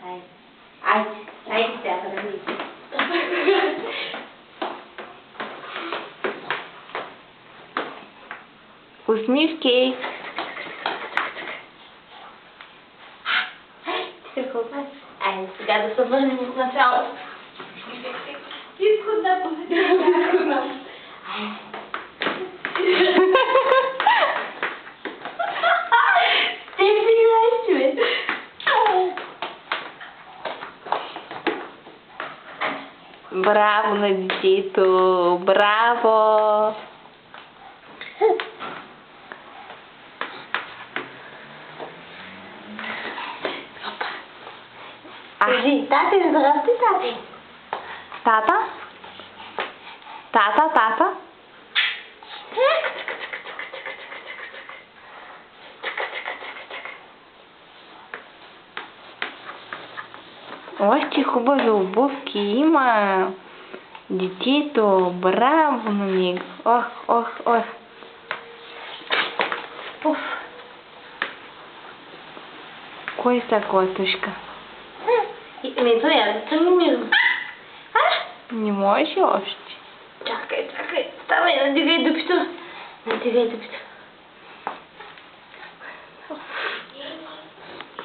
Ай. Ай, сега да видите. Усмивки. Айде сега да се върнем от началото. Искам да посетя. Те си знаеш, бе. Браво на детето! Браво! Кажи, тате, здрасти, тате. Тата? Тата, тата? Ох, че хубави обувки има. Детето, браво на него. Ох, ох, ох. Уф. Кой са котушка? Ето я да тренирам. Не може още. Чакай, ставай, надигай дупито. Надигай дупито.